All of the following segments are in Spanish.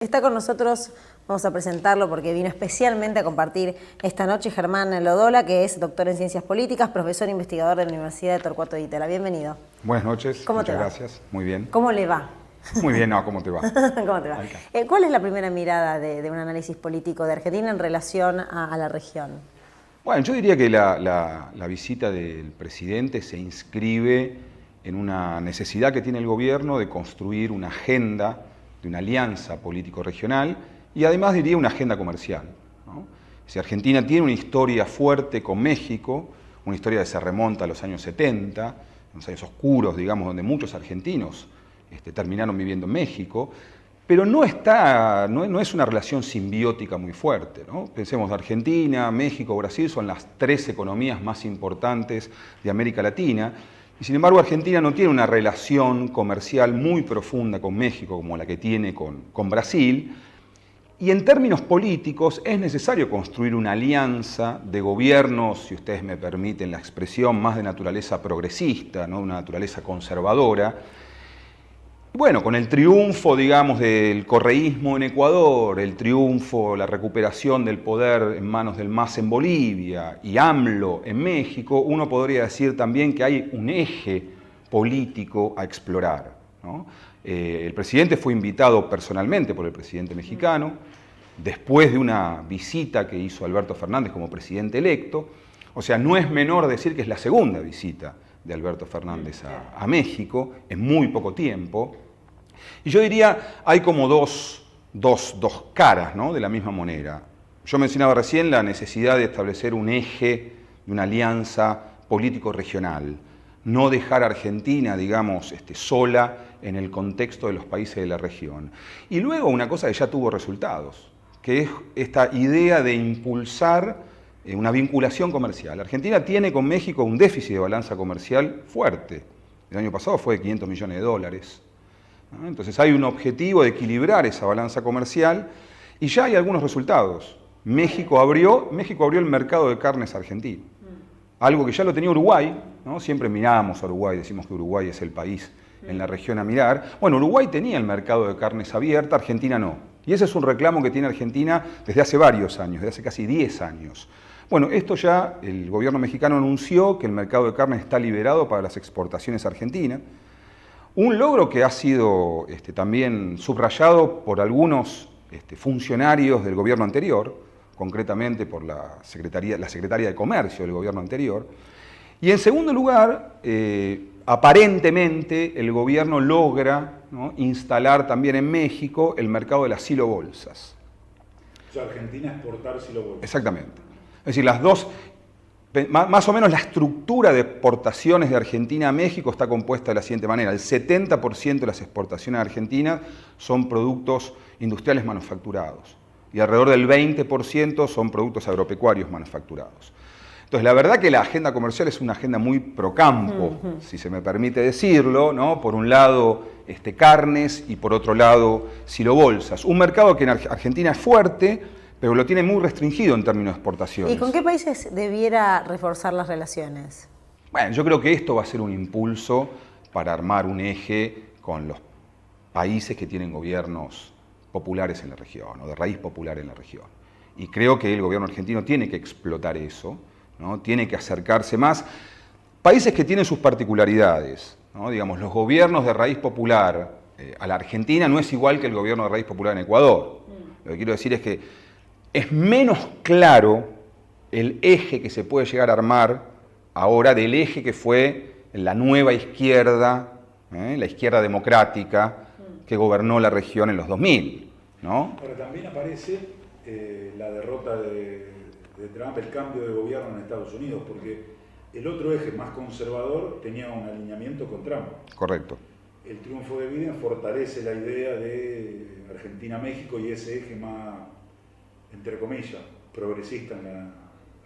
Está con nosotros, vamos a presentarlo porque vino especialmente a compartir esta noche Germán Lodola, que es doctor en Ciencias Políticas, profesor e investigador de la Universidad de Torcuato Di Itela. Bienvenido. Buenas noches, ¿Cómo te va? gracias, muy bien. ¿Cómo le va? Muy bien, no, ¿cómo te va? ¿Cómo te va? ¿Cuál es la primera mirada de un análisis político de Argentina en relación a la región? Bueno, yo diría que la visita del presidente se inscribe en una necesidad que tiene el gobierno de construir una agenda, de una alianza político-regional y además diría una agenda comercial, ¿no? Si Argentina tiene una historia fuerte con México, una historia que se remonta a los años 70, los años oscuros, digamos, donde muchos argentinos terminaron viviendo en México, pero no es una relación simbiótica muy fuerte, ¿no? Pensemos, Argentina, México, Brasil son las tres economías más importantes de América Latina, y sin embargo Argentina no tiene una relación comercial muy profunda con México como la que tiene con Brasil, y en términos políticos es necesario construir una alianza de gobiernos, si ustedes me permiten la expresión, más de naturaleza progresista, ¿no? Una naturaleza conservadora. Bueno, con el triunfo, digamos, del correísmo en Ecuador, el triunfo, la recuperación del poder en manos del MAS en Bolivia y AMLO en México, uno podría decir también que hay un eje político a explorar, ¿no? El presidente fue invitado personalmente por el presidente mexicano, después de una visita que hizo Alberto Fernández como presidente electo. O sea, no es menor decir que es la segunda visita de Alberto Fernández a México en muy poco tiempo. Y yo diría, hay como dos caras, ¿no?, de la misma moneda. Yo mencionaba recién la necesidad de establecer un eje de una alianza político-regional, no dejar a Argentina, digamos, sola en el contexto de los países de la región. Y luego una cosa que ya tuvo resultados, que es esta idea de impulsar una vinculación comercial. Argentina tiene con México un déficit de balanza comercial fuerte. El año pasado fue de 500 millones de dólares. ¿No? Entonces hay un objetivo de equilibrar esa balanza comercial y ya hay algunos resultados. México abrió el mercado de carnes argentino. Algo que ya lo tenía Uruguay, ¿no? Siempre miramos a Uruguay, decimos que Uruguay es el país en la región a mirar. Bueno, Uruguay tenía el mercado de carnes abierta, Argentina no. Y ese es un reclamo que tiene Argentina desde hace varios años, desde hace casi 10 años. Bueno, esto ya el gobierno mexicano anunció que el mercado de carne está liberado para las exportaciones argentinas. Un logro que ha sido también subrayado por algunos funcionarios del gobierno anterior, concretamente por la secretaria de Comercio del gobierno anterior. Y en segundo lugar, aparentemente el gobierno logra, ¿no?, instalar también en México el mercado de las silobolsas. O sea, Argentina exportar silobolsas. Exactamente. Es decir, las dos, más o menos la estructura de exportaciones de Argentina a México está compuesta de la siguiente manera. El 70% de las exportaciones a Argentina son productos industriales manufacturados y alrededor del 20% son productos agropecuarios manufacturados. Entonces, la verdad que la agenda comercial es una agenda muy pro campo, si se me permite decirlo, ¿no? Por un lado, carnes y por otro lado, silobolsas. Un mercado que en Argentina es fuerte, pero lo tiene muy restringido en términos de exportaciones. ¿Y con qué países debiera reforzar las relaciones? Bueno, yo creo que esto va a ser un impulso para armar un eje con los países que tienen gobiernos populares en la región, o de raíz popular en la región. Y creo que el gobierno argentino tiene que explotar eso, ¿no? Tiene que acercarse más. Países que tienen sus particularidades, ¿no? Digamos, los gobiernos de raíz popular a la Argentina no es igual que el gobierno de raíz popular en Ecuador. Lo que quiero decir es que es menos claro el eje que se puede llegar a armar ahora del eje que fue la nueva izquierda, la izquierda democrática que gobernó la región en los 2000, ¿no? Ahora también aparece la derrota de Trump, el cambio de gobierno en Estados Unidos, porque el otro eje más conservador tenía un alineamiento con Trump. Correcto. El triunfo de Biden fortalece la idea de Argentina-México y ese eje más, entre comillas, progresista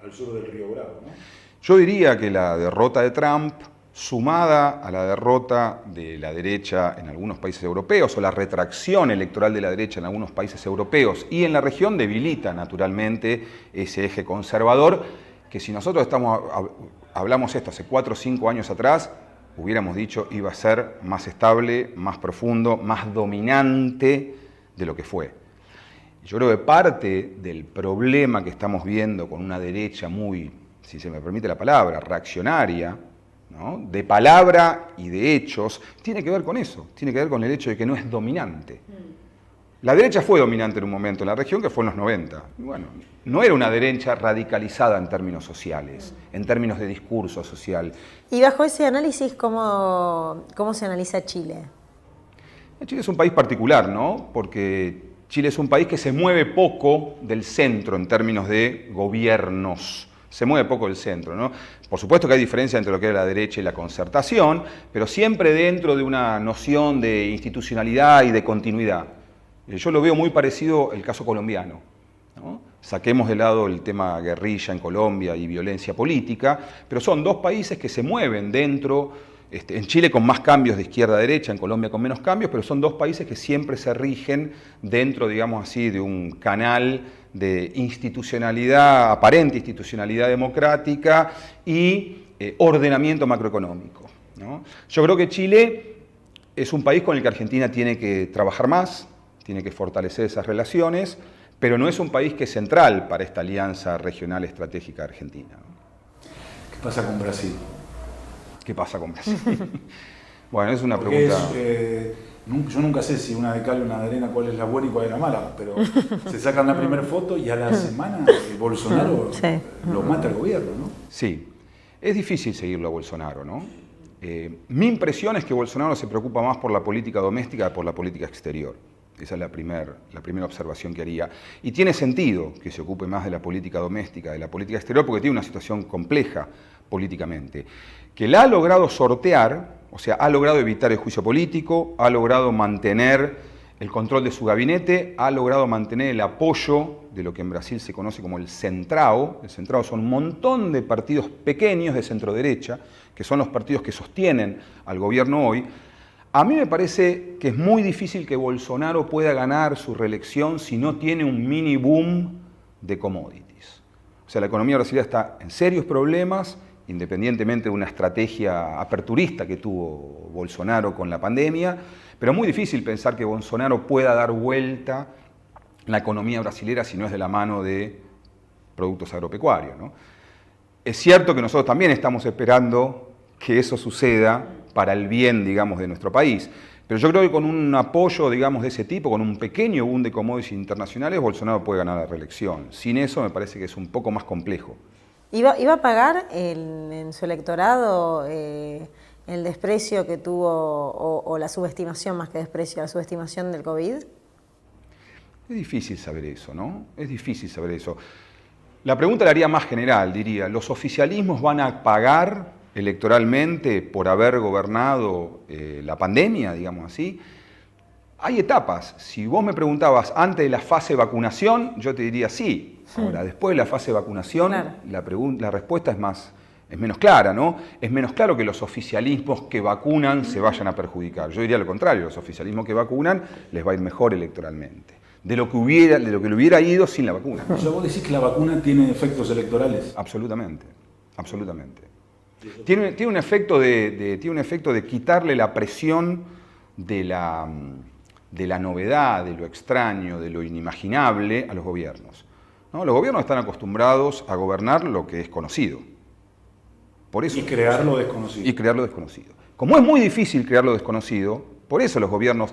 al sur del Río Bravo, ¿no? Yo diría que la derrota de Trump, sumada a la derrota de la derecha en algunos países europeos, o la retracción electoral de la derecha en algunos países europeos y en la región, debilita naturalmente ese eje conservador, que si nosotros hablamos esto hace 4 o 5 años atrás, hubiéramos dicho iba a ser más estable, más profundo, más dominante de lo que fue. Yo creo que parte del problema que estamos viendo con una derecha muy, si se me permite la palabra, reaccionaria, ¿no?, de palabra y de hechos, tiene que ver con eso, tiene que ver con el hecho de que no es dominante. La derecha fue dominante en un momento en la región, que fue en los 90. Y bueno, no era una derecha radicalizada en términos sociales, en términos de discurso social. Y bajo ese análisis, ¿cómo se analiza Chile? Chile es un país particular, ¿no? Porque Chile es un país que se mueve poco del centro en términos de gobiernos. Se mueve poco del centro, ¿no? Por supuesto que hay diferencia entre lo que es la derecha y la concertación, pero siempre dentro de una noción de institucionalidad y de continuidad. Yo lo veo muy parecido al caso colombiano, ¿no? Saquemos de lado el tema guerrilla en Colombia y violencia política, pero son dos países que se mueven dentro, en Chile con más cambios de izquierda a derecha, en Colombia con menos cambios, pero son dos países que siempre se rigen dentro, digamos así, de un canal de institucionalidad, aparente institucionalidad democrática y ordenamiento macroeconómico, ¿no? Yo creo que Chile es un país con el que Argentina tiene que trabajar más, tiene que fortalecer esas relaciones, pero no es un país que es central para esta alianza regional estratégica argentina, ¿no? ¿Qué pasa con Brasil? ¿Qué pasa con Brasil? Bueno, es una Porque pregunta... yo nunca sé si una de cal y una de arena cuál es la buena y cuál es la mala, pero se sacan la primera foto y a la semana Bolsonaro lo mata el gobierno, ¿no? Sí, es difícil seguirlo a Bolsonaro, ¿no? Mi impresión es que Bolsonaro se preocupa más por la política doméstica que por la política exterior. Esa es la primera observación que haría. Y tiene sentido que se ocupe más de la política doméstica, de la política exterior, porque tiene una situación compleja políticamente, que la ha logrado sortear, o sea, ha logrado evitar el juicio político, ha logrado mantener el control de su gabinete, ha logrado mantener el apoyo de lo que en Brasil se conoce como el Centrão. El Centrão son un montón de partidos pequeños de centro-derecha, que son los partidos que sostienen al gobierno hoy. A mí me parece que es muy difícil que Bolsonaro pueda ganar su reelección si no tiene un mini boom de commodities. O sea, la economía brasileña está en serios problemas, independientemente de una estrategia aperturista que tuvo Bolsonaro con la pandemia, pero es muy difícil pensar que Bolsonaro pueda dar vuelta la economía brasileña si no es de la mano de productos agropecuarios, ¿no? Es cierto que nosotros también estamos esperando que eso suceda para el bien, digamos, de nuestro país. Pero yo creo que con un apoyo, digamos, de ese tipo, con un pequeño boom de commodities internacionales, Bolsonaro puede ganar la reelección. Sin eso me parece que es un poco más complejo. ¿Iba a pagar en su electorado el desprecio que tuvo, o la subestimación más que desprecio, la subestimación del COVID? Es difícil saber eso, ¿no? Es difícil saber eso. La pregunta la haría más general, diría, ¿los oficialismos van a pagar electoralmente por haber gobernado la pandemia, digamos así? Hay etapas. Si vos me preguntabas antes de la fase de vacunación, yo te diría sí. Ahora, después de la fase de vacunación, claro, la respuesta es menos clara, ¿no? Es menos claro que los oficialismos que vacunan se vayan a perjudicar. Yo diría lo contrario, los oficialismos que vacunan les va a ir mejor electoralmente, de lo que le hubiera ido sin la vacuna. O sea, vos decís que la vacuna tiene efectos electorales. Absolutamente, absolutamente. Tiene un efecto de quitarle la presión de la novedad, de lo extraño, de lo inimaginable a los gobiernos, ¿no? Los gobiernos están acostumbrados a gobernar lo que es conocido. Por eso, y crear lo desconocido. Y crear lo desconocido. Como es muy difícil crear lo desconocido, por eso los gobiernos,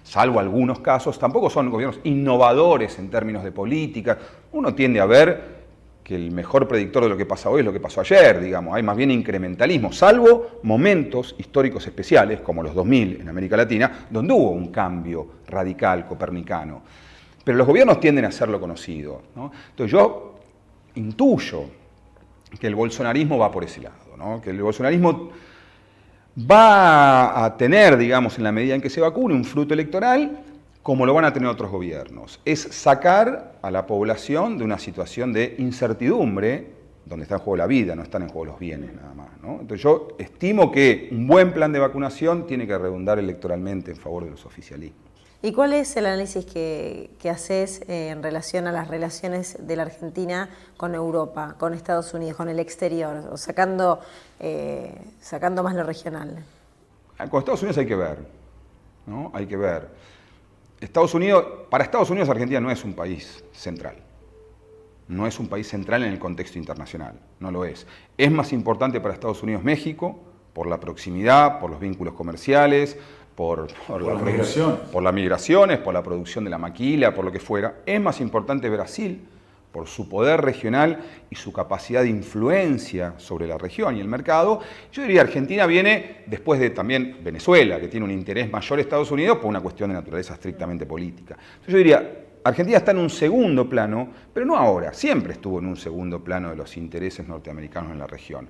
salvo algunos casos, tampoco son gobiernos innovadores en términos de política. Uno tiende a ver que el mejor predictor de lo que pasa hoy es lo que pasó ayer, digamos. Hay más bien incrementalismo, salvo momentos históricos especiales, como los 2000 en América Latina, donde hubo un cambio radical copernicano. Pero los gobiernos tienden a hacerlo conocido, ¿no? Entonces yo intuyo que el bolsonarismo va por ese lado, ¿no? Que el bolsonarismo va a tener, digamos, en la medida en que se vacune, un fruto electoral como lo van a tener otros gobiernos. Es sacar a la población de una situación de incertidumbre, donde está en juego la vida, no están en juego los bienes nada más, ¿no? Entonces yo estimo que un buen plan de vacunación tiene que redundar electoralmente en favor de los oficialismos. ¿Y cuál es el análisis que haces en relación a las relaciones de la Argentina con Europa, con Estados Unidos, con el exterior, o sacando más lo regional? Con Estados Unidos hay que ver, ¿no? Hay que ver. Para Estados Unidos Argentina no es un país central. No es un país central en el contexto internacional, no lo es. Es más importante para Estados Unidos México, por la proximidad, por los vínculos comerciales, por las migraciones, por la producción de la maquila, por lo que fuera. Es más importante Brasil, por su poder regional y su capacidad de influencia sobre la región y el mercado. Yo diría Argentina viene después de también Venezuela, que tiene un interés mayor a Estados Unidos por una cuestión de naturaleza estrictamente política. Entonces yo diría, Argentina está en un segundo plano, pero no ahora, siempre estuvo en un segundo plano de los intereses norteamericanos en la región.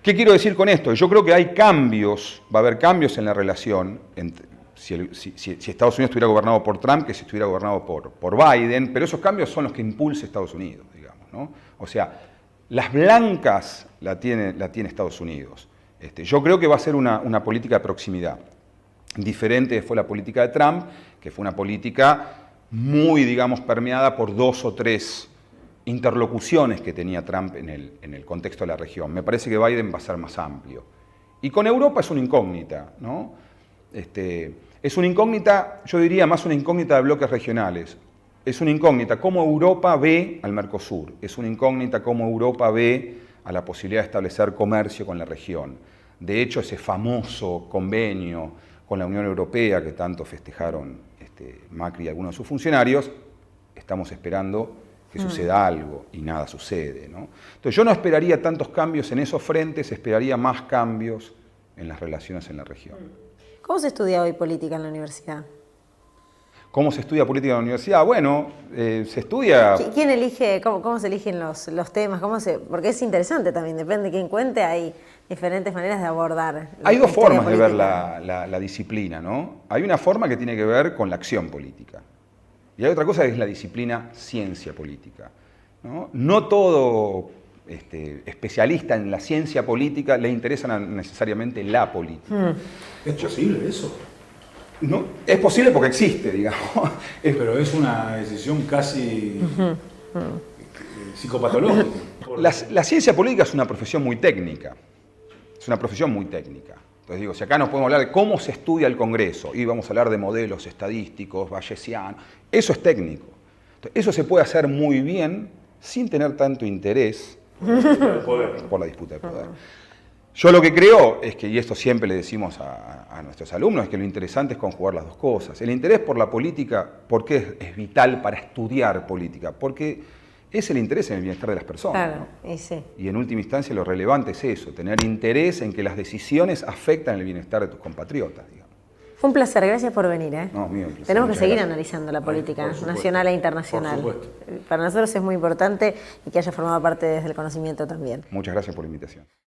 ¿Qué quiero decir con esto? Yo creo que hay cambios, va a haber cambios en la relación entre, si Estados Unidos estuviera gobernado por Trump que si estuviera gobernado por Biden, pero esos cambios son los que impulsa Estados Unidos, digamos, ¿no? O sea, las blancas la tiene Estados Unidos. Yo creo que va a ser una política de proximidad. Diferente fue la política de Trump, que fue una política muy, digamos, permeada por 2 o 3 interlocuciones que tenía Trump en el contexto de la región. Me parece que Biden va a ser más amplio. Y con Europa es una incógnita, ¿no? Es una incógnita, yo diría más una incógnita de bloques regionales. Es una incógnita cómo Europa ve al Mercosur. Es una incógnita cómo Europa ve a la posibilidad de establecer comercio con la región. De hecho, ese famoso convenio con la Unión Europea que tanto festejaron Macri y algunos de sus funcionarios, estamos esperando que suceda algo y nada sucede, ¿no? Entonces yo no esperaría tantos cambios en esos frentes, esperaría más cambios en las relaciones en la región. ¿Cómo se estudia hoy política en la universidad? ¿Cómo se estudia política en la universidad? Bueno, se estudia... ¿Quién elige, cómo se eligen los temas? Porque es interesante también, depende de quién cuente, hay diferentes maneras de abordar. Hay 2 formas de ver la disciplina, ¿no? Hay una forma que tiene que ver con la acción política. Y hay otra cosa que es la disciplina ciencia política, ¿no? No todo especialista en la ciencia política le interesa necesariamente la política. ¿Es posible eso? No, es posible porque existe, digamos. Pero es una decisión casi psicopatológica. La ciencia política es una profesión muy técnica. Es una profesión muy técnica. Entonces digo, si acá nos podemos hablar de cómo se estudia el Congreso, y vamos a hablar de modelos estadísticos, bayesianos, eso es técnico. Entonces, eso se puede hacer muy bien sin tener tanto interés por la disputa de poder. Yo lo que creo es que, y esto siempre le decimos a nuestros alumnos, es que lo interesante es conjugar las 2 cosas. El interés por la política, ¿por qué es vital para estudiar política? Porque es el interés en el bienestar de las personas. Claro, ¿no? sí. Y en última instancia lo relevante es eso, tener interés en que las decisiones afectan el bienestar de tus compatriotas, digamos. Fue un placer, gracias por venir. No, mío, un placer. Tenemos que Muchas seguir gracias. analizando la política supuesto, nacional e internacional. por supuesto. Para nosotros es muy importante y que haya formado parte desde el conocimiento también. Muchas gracias por la invitación.